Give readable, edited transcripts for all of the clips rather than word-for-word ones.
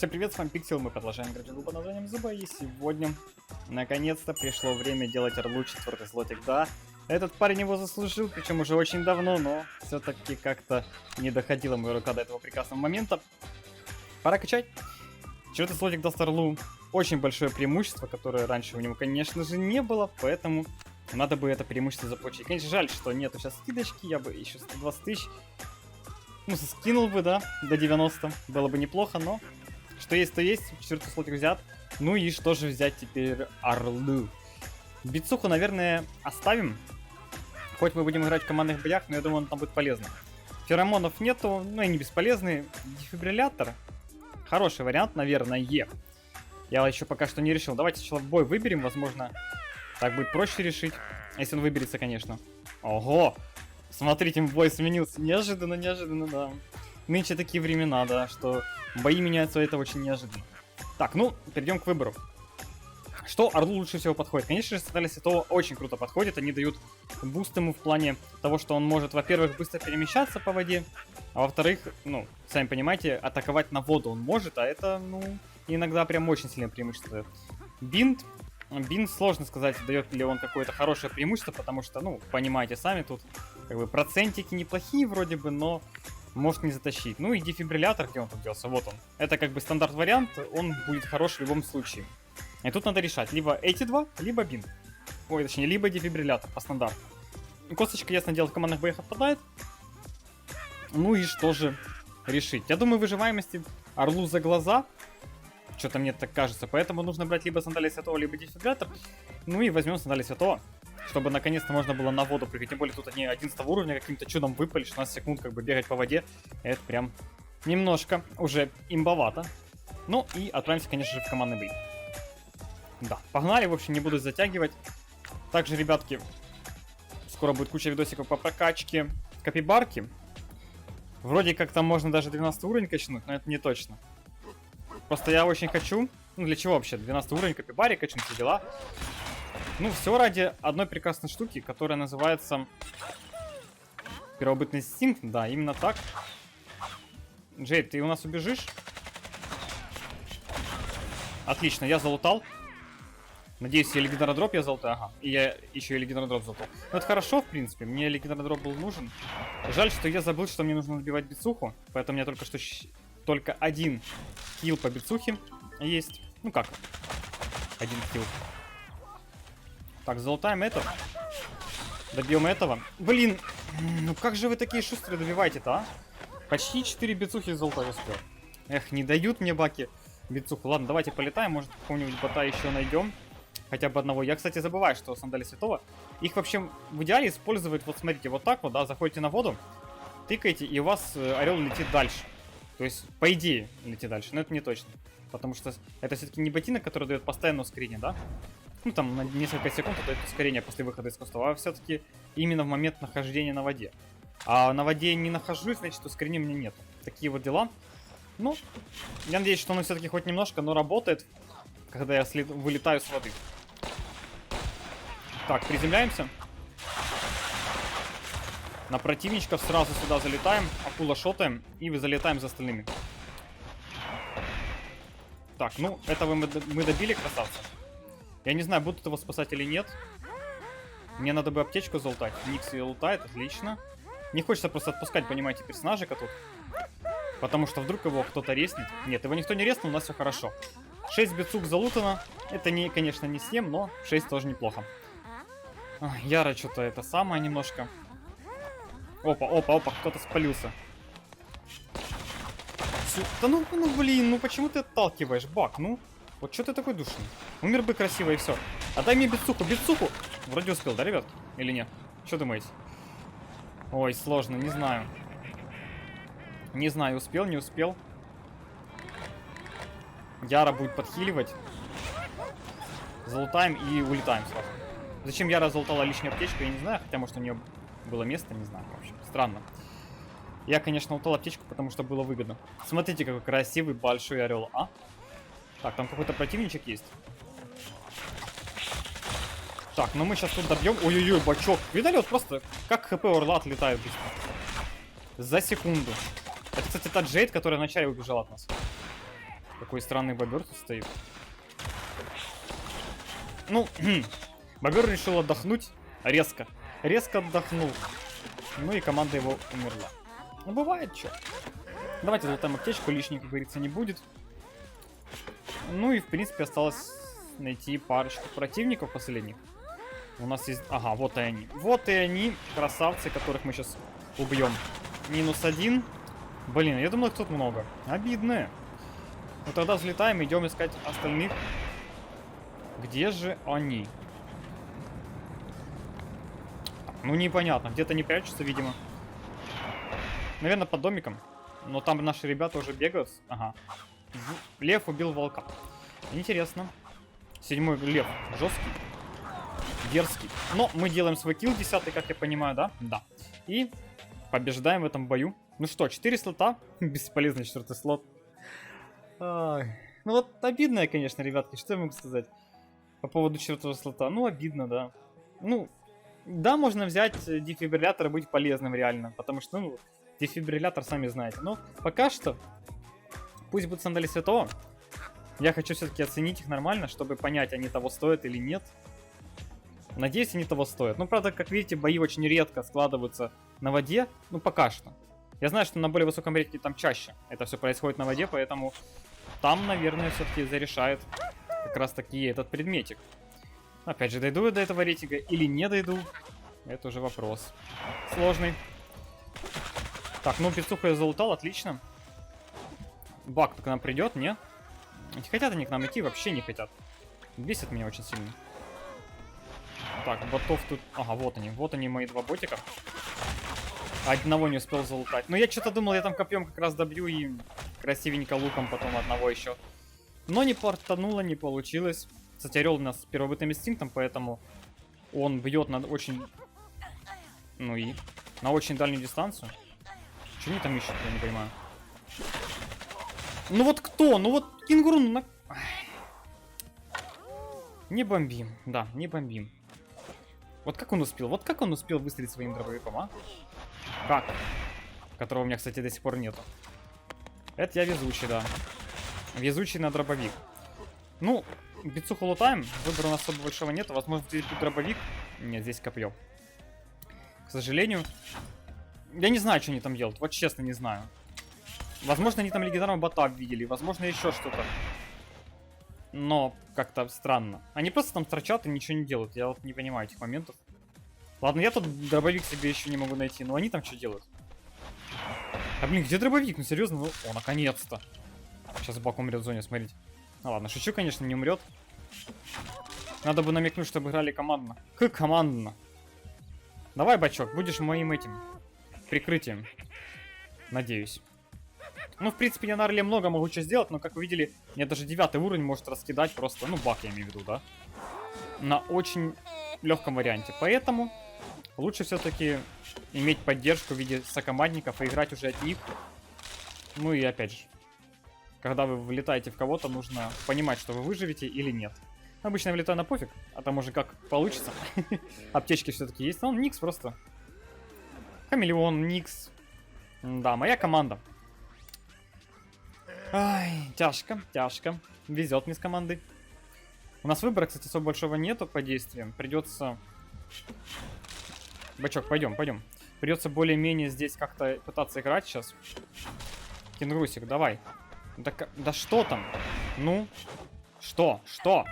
Всем привет, с вами Пиксел, мы продолжаем играть в игру под названием Зуба, и сегодня, наконец-то, пришло время делать Орлу 4-й слотик. Да, этот парень его заслужил, причем уже очень давно, но все-таки как-то не доходила моя рука до этого прекрасного момента. Пора качать. 4-й слотик даст Орлу очень большое преимущество, которое раньше у него, конечно же, не было, поэтому надо бы это преимущество заполучить. Конечно, жаль, что нету сейчас скидочки, я бы еще 120 тысяч, ну, скинул бы, да, до 90, было бы неплохо, но... Что есть, то есть. 4-й слотик взят. Ну и что же взять теперь Орлу? Бицуху, наверное, оставим. Хоть мы будем играть в командных боях, но я думаю, он там будет полезно. Феромонов нету, ну и не бесполезный. Дефибриллятор. Хороший вариант, наверное. Я еще пока что не решил. Давайте сначала в бой выберем, возможно. Так будет проще решить. Если он выберется, конечно. Ого! Смотрите, бой сменился. Неожиданно, неожиданно, да. Нынче такие времена, да, что бои меняются, это очень неожиданно. Так, ну, перейдем к выбору. Что Орлу лучше всего подходит? Конечно же, Сандалия Святого очень круто подходит. Они дают буст ему в плане того, что он может, во-первых, быстро перемещаться по воде, а во-вторых, ну, сами понимаете, атаковать на воду он может, а это, ну, иногда прям очень сильное преимущество. Бинт сложно сказать, дает ли он какое-то хорошее преимущество, потому что, ну, понимаете сами, тут как бы процентики неплохие вроде бы, но... может не затащить. Ну и дефибриллятор, где он тут делся, вот он. Это как бы стандарт вариант, он будет хорош в любом случае. И тут надо решать, либо эти два, либо бинт. Ой, точнее, либо дефибриллятор по стандарту. Косточка, ясно дело, в командных боях отпадает. Ну и что же решить? Я думаю, выживаемости Орлу за глаза. Что-то мне так кажется. Поэтому нужно брать либо Сандалия Святого, либо дефибриллятор. Ну и возьмем Сандалия Святого. Чтобы наконец-то можно было на воду прыгать. Тем более тут они 11 уровня каким-то чудом выпали. 16 секунд как бы бегать по воде. Это прям немножко уже имбовато. Ну и отправимся, конечно же, в командный бой. Да, погнали. В общем, не буду затягивать. Также, ребятки, скоро будет куча видосиков по прокачке капибарки. Вроде как там можно даже 12 уровень качнуть, но это не точно. Просто я очень хочу... Ну для чего вообще? 12 уровень капибари качнуть, все дела. Ну, все ради одной прекрасной штуки, которая называется первобытный инстинкт. Да, именно так. Джейд, ты у нас убежишь? Отлично, я залутал. Надеюсь, я легендарный дроп я залутаю. Ага, и я еще и легендарный дроп залутал. Ну, это хорошо, в принципе. Мне легендарный дроп был нужен. Жаль, что я забыл, что мне нужно набивать бицуху. Поэтому у меня только что только один килл по бицухе есть. Ну как? Один килл. Так, залутаем это. Добьем этого. Блин, ну как же вы такие шустрые добиваете-то, а? Почти 4 бицухи золота успел. Эх, не дают мне баки бицуху. Ладно, давайте полетаем, может какого-нибудь бота еще найдем. Хотя бы одного. Я, кстати, забываю, что Сандалия Святого. Их вообще в идеале использовать, вот смотрите, вот так вот, да, заходите на воду, тыкаете, и у вас орел летит дальше. То есть, по идее, летит дальше, но это не точно. Потому что это все-таки не ботинок, который дает постоянное ускорение, да? Ну, там, на несколько секунд это ускорение после выхода из кустов, а все-таки именно в момент нахождения на воде. А на воде не нахожусь, значит, ускорения у меня нет. Такие вот дела. Ну, я надеюсь, что оно все-таки хоть немножко, но работает, когда я вылетаю с воды. Так, приземляемся. На противничков сразу сюда залетаем, акула шотаем и залетаем за остальными. Так, ну, этого мы добили, красавца. Я не знаю, будут его спасать или нет. Мне надо бы аптечку залутать. Никс ее лутает, отлично. Не хочется просто отпускать, понимаете, персонажика тут. Потому что вдруг его кто-то резнет. Нет, его никто не резнул, у нас все хорошо. 6 бицук залутано. Это, конечно, не 7, но 6 тоже неплохо. Яра что-то это самое немножко. Опа, опа, опа, кто-то спалился. Да ну блин, ну почему ты отталкиваешь, Бак, ну? Вот что ты такой душный? Умер бы красиво и все. Отдай мне бицуху, бицуху! Вроде успел, да, ребят? Или нет? Что думаете? Ой, сложно, не знаю. Не знаю, успел, не успел. Яра будет подхиливать. Залутаем и улетаем сразу. Зачем Яра залутала лишнюю аптечку, я не знаю. Хотя, может, у нее было место, не знаю. В общем, странно. Я, конечно, лутал аптечку, потому что было выгодно. Смотрите, какой красивый большой орел, а? Так, там какой-то противничек есть. Так, ну мы сейчас тут добьем. Ой-ой-ой, бачок. Видали, вот просто как хп орла отлетает быстро. За секунду. Это, кстати, та Джейд, которая вначале убежала от нас. Какой странный бобер тут стоит. Ну, бобер решил отдохнуть резко. Резко отдохнул. Ну и команда его умерла. Ну бывает, что. Давайте золотаем аптечку, лишней, как говорится, не будет. Ну и в принципе осталось найти парочку противников последних. У нас есть... Ага, вот и они. Вот и они, красавцы, которых мы сейчас убьем. -1. Блин, я думал, их тут много. Обидно. Ну тогда взлетаем, идем искать остальных. Где же они? Ну непонятно, где-то не прячутся, видимо. Наверное, под домиком. Но там наши ребята уже бегают. Ага. Лев убил волка. Интересно. 7-й лев. Жесткий. Дерзкий. Но мы делаем свой килл 10-й, как я понимаю, да? Да. И побеждаем в этом бою. Ну что, 4 слота. Бесполезный 4-й слот. Ай. Ну вот обидно, конечно, ребятки. Что я могу сказать по поводу 4-го слота? Ну, обидно, да. Ну, да, можно взять дефибриллятор и быть полезным реально. Потому что, ну, дефибриллятор, сами знаете. Но пока что, пусть будут сандали святого. Я хочу все-таки оценить их нормально, чтобы понять, они того стоят или нет. Надеюсь, они того стоят. Ну, правда, как видите, бои очень редко складываются на воде. Ну, пока что. Я знаю, что на более высоком рейтинге там чаще это все происходит на воде, поэтому там, наверное, все-таки зарешает как раз таки этот предметик. Опять же, дойду я до этого рейтинга или не дойду, это уже вопрос сложный. Так, ну, пиццуху я залутал, отлично. Бак к нам придет, не? Не хотят они к нам идти, вообще не хотят. Бесит меня очень сильно. Так, ботов тут... Ага, вот они мои 2 ботика. Одного не успел залутать. Но я что-то думал, я там копьем как раз добью и красивенько луком потом одного еще. Но не портануло, не получилось. Кстати, орел у нас с первобытным инстинктом, поэтому он бьет на очень... Ну и... На очень дальнюю дистанцию. Что они там ищут, я не понимаю. Ну вот кто? Ну вот кенгуру... Ну, не бомбим. Да, не бомбим. Вот как он успел? Вот как он успел выстрелить своим дробовиком, а? Как? Которого у меня, кстати, до сих пор нету. Это я везучий, да. Везучий на дробовик. Ну, бицуху лутаем. Выбора у нас особо большого нету. Возможно, здесь будет дробовик. Нет, здесь копье. К сожалению. Я не знаю, что они там делают. Вот честно, не знаю. Возможно, они там легендарного бота видели. Возможно, еще что-то. Но как-то странно. Они просто там строчат и ничего не делают. Я вот не понимаю этих моментов. Ладно, я тут дробовик себе еще не могу найти. Но они там что делают? А блин, где дробовик? Ну серьезно? Ну, о, наконец-то. Сейчас бак умрет в зоне, смотрите. Ну ладно, шучу, конечно, не умрет. Надо бы намекнуть, чтобы играли командно. Командно. Давай, бачок, будешь моим этим прикрытием. Надеюсь. Ну, в принципе, я на Орле много могу что сделать, но, как вы видели, мне даже 9 уровень может раскидать просто, ну, бак я имею в виду, да? На очень легком варианте. Поэтому лучше все-таки иметь поддержку в виде сокомандников и играть уже от них. Ну и опять же, когда вы влетаете в кого-то, нужно понимать, что вы выживете или нет. Обычно я влетаю на пофиг, а там уже как получится. Аптечки все-таки есть. Ну, Никс просто. Хамелеон, Никс. Да, моя команда. Ай, тяжко, тяжко. Везет мне с командой. У нас выбора, кстати, особо большого нету по действиям. Придется... Бачок, пойдем, пойдем. Придется более-менее здесь как-то пытаться играть сейчас. Кенгурусик, давай. Да что там? Ну? Что? Что?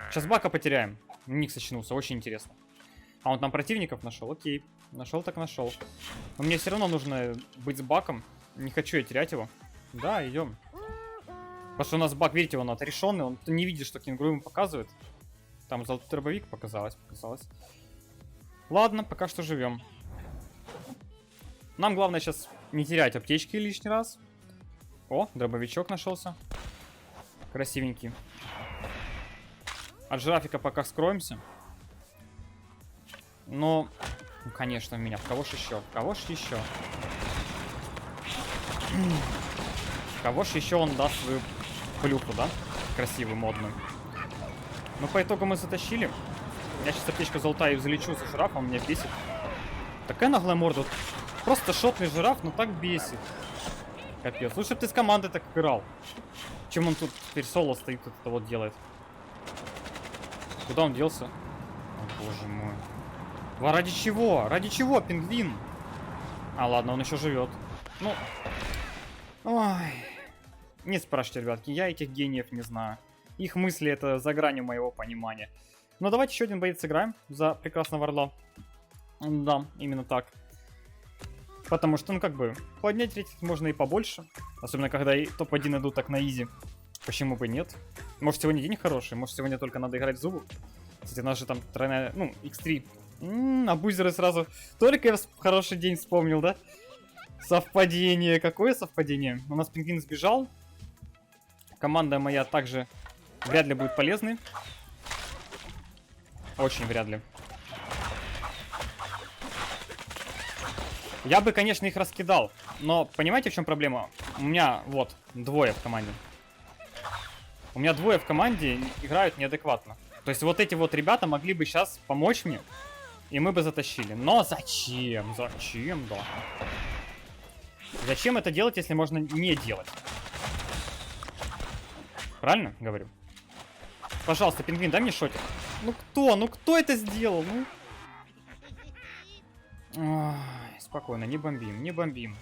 Сейчас бака потеряем. Никс очнулся, очень интересно. А он там противников нашел? Окей. Нашел так нашел. Но мне все равно нужно быть с баком. Не хочу я терять его. Да, идем. Потому что у нас бак, видите, он отрешенный. Он не видит, что кенгуру ему показывает. Там золотой дробовик показалось. Ладно, пока что живем. Нам главное сейчас не терять аптечки лишний раз. О, дробовичок нашелся. Красивенький. От жирафика пока скроемся. Но, ну, конечно, меня. Кого ж еще? Кого ж еще? Кого ж еще он даст свою плюху, да? Красивую, модную. Ну, по итогу мы затащили. Я сейчас аптечку золотаю и залечу за жирафа, он меня бесит. Такая наглая морда. Просто шотный жираф, но так бесит. Капец. Лучше бы ты с командой так играл. Чем он тут теперь соло стоит, тут это вот делает? Куда он делся? О, боже мой. Ради чего? Ради чего, пингвин? А, ладно, он еще живет. Ну... Ой... Не спрашивайте, ребятки, я этих гениев не знаю. Их мысли это за гранью моего понимания. Но давайте еще один боец сыграем за прекрасного орла. Да, именно так. Потому что, ну как бы, поднять рейтинг можно и побольше. Особенно, когда и топ-1 идут так на изи. Почему бы нет? Может, сегодня день хороший, может, сегодня только надо играть в зубы. Кстати, у нас же там тройная, ну, x3. А бузеры сразу... Только я хороший день вспомнил, да? Совпадение. Какое совпадение? У нас пингвин сбежал. Команда моя также вряд ли будет полезной. Очень вряд ли. Я бы, конечно, их раскидал. Но понимаете, в чем проблема? У меня, вот, двое в команде. У меня двое в команде играют неадекватно. То есть вот эти вот ребята могли бы сейчас помочь мне. И мы бы затащили. Но зачем? Зачем, да? Зачем это делать, если можно не делать? Правильно говорю? Пожалуйста, пингвин, дай мне шотик. Ну кто? Ну кто это сделал? Ну... Ой, спокойно, не бомбим, не бомбим.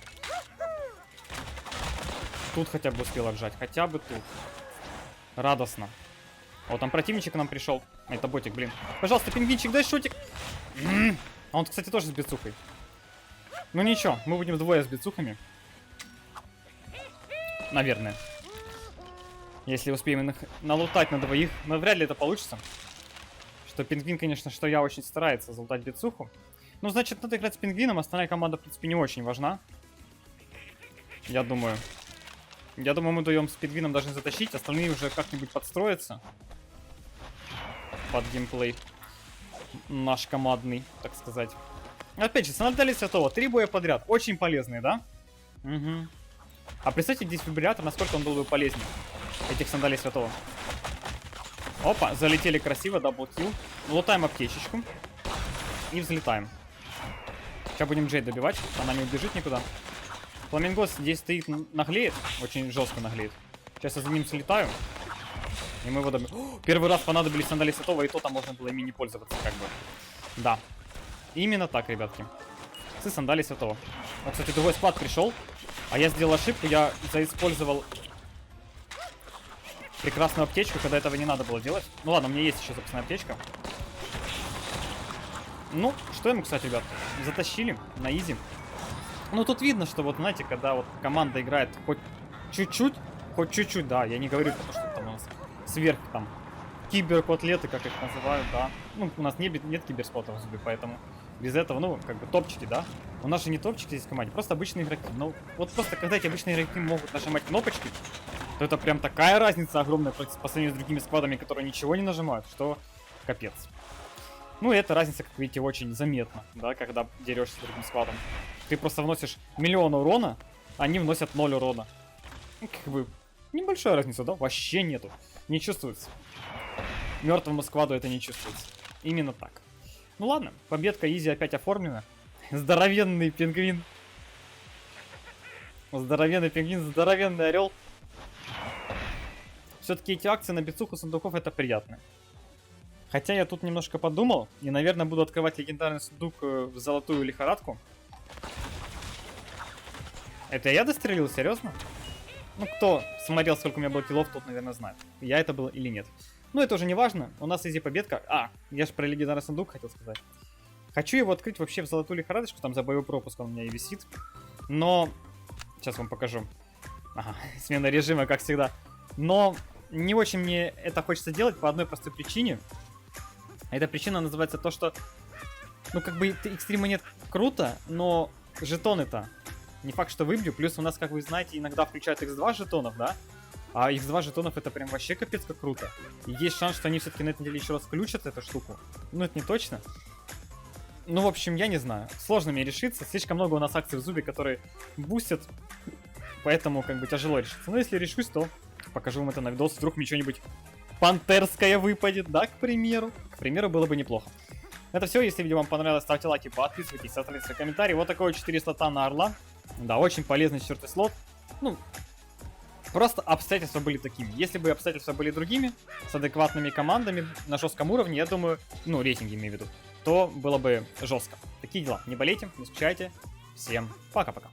Тут хотя бы успел отжать, хотя бы тут. Радостно. Вот там противничек к нам пришел. Это ботик, блин. Пожалуйста, пингвинчик, дай шотик. А он, кстати, тоже с бицухой. Ну ничего, мы будем двое с бицухами. Наверное. Если успеем их налутать на двоих. Но вряд ли это получится. Что пингвин, конечно, что я очень старается залутать бицуху. Ну, значит, надо играть с пингвином. Остальная команда, в принципе, не очень важна. Я думаю. Я думаю, мы даем с пингвином даже затащить. Остальные уже как-нибудь подстроятся. Под геймплей. Наш командный, так сказать. Опять же, сандали святого. 3 боя подряд. Очень полезные, да? Угу. А представьте, дефибриллятор, насколько он был бы полезнее. Этих сандалий святого. Опа, залетели красиво, даблкил. Лутаем аптечечку. И взлетаем. Сейчас будем Джейд добивать. Она не убежит никуда. Фламингос здесь стоит, наглеет. Очень жестко наглеет. Сейчас я за ним слетаю. И мы его добьем. Первый раз понадобились сандали святого, и то там можно было ими не пользоваться, как бы. Да. Именно так, ребятки. С сандали святого. Вот, кстати, другой склад пришел. А я сделал ошибку, я заиспользовал прекрасную аптечку, когда этого не надо было делать. Ну ладно, у меня есть еще собственная аптечка. Ну, что ему, кстати, ребят, затащили на изи. Ну, тут видно, что вот, знаете, когда вот команда играет хоть чуть-чуть, да, я не говорю, потому что там у нас сверх, там, киберкотлеты, как их называют, да. Ну, у нас нет киберспотов в зубе, поэтому без этого, ну, как бы топчики, да. У нас же не топчики здесь в команде, просто обычные игроки. Но вот просто, когда эти обычные игроки могут нажимать кнопочки, то это прям такая разница огромная по сравнению с другими складами, которые ничего не нажимают, что капец. Ну, и эта разница, как видите, очень заметна, да, когда дерешься с другим складом. Ты просто вносишь миллион урона, а они вносят 0 урона. Ну, как бы, небольшая разница, да? Вообще нету. Не чувствуется. Мертвому складу это не чувствуется. Именно так. Ну ладно, победка изи опять оформлена. Здоровенный пингвин. Здоровенный пингвин, здоровенный орел. Все-таки эти акции на бицуху сундуков это приятно. Хотя я тут немножко подумал, и, наверное, буду открывать легендарный сундук в золотую лихорадку. Это я дострелил? Серьезно? Ну, кто смотрел, сколько у меня было киллов, тот, наверное, знает. Я это был или нет. Ну, это уже не важно. У нас изи победка. А, я же про легендарный сундук хотел сказать. Хочу его открыть вообще в золотую лихорадочку. Там за боевой пропуск он у меня и висит. Но... Сейчас вам покажу. Ага, смена режима, как всегда. Но не очень мне это хочется делать по одной простой причине. Эта причина называется то, что... Ну, как бы, x3 монет круто, но жетоны-то не факт, что выбью. Плюс у нас, как вы знаете, иногда включают x2 жетонов, да? А x2 жетонов это прям вообще капец как круто. И есть шанс, что они все-таки на этой неделе еще раз включат эту штуку. Ну, это не точно. Ну, в общем, я не знаю. Сложно мне решиться. Слишком много у нас акций в зубе, которые бустят. Поэтому, как бы, тяжело решиться. Но если решусь, то покажу вам это на видос. Вдруг мне что-нибудь пантерское выпадет, да, к примеру. К примеру, было бы неплохо. Это все. Если видео вам понравилось, ставьте лайки, подписывайтесь, оставляйте свои комментарии. Вот такой вот 4 слота на орла. Да, очень полезный 4-й слот. Ну, Просто обстоятельства были такими. Если бы обстоятельства были другими, с адекватными командами на жестком уровне, я думаю, ну, рейтинги имею в виду, то было бы жестко. Такие дела. Не болейте, не скучайте. Всем пока-пока.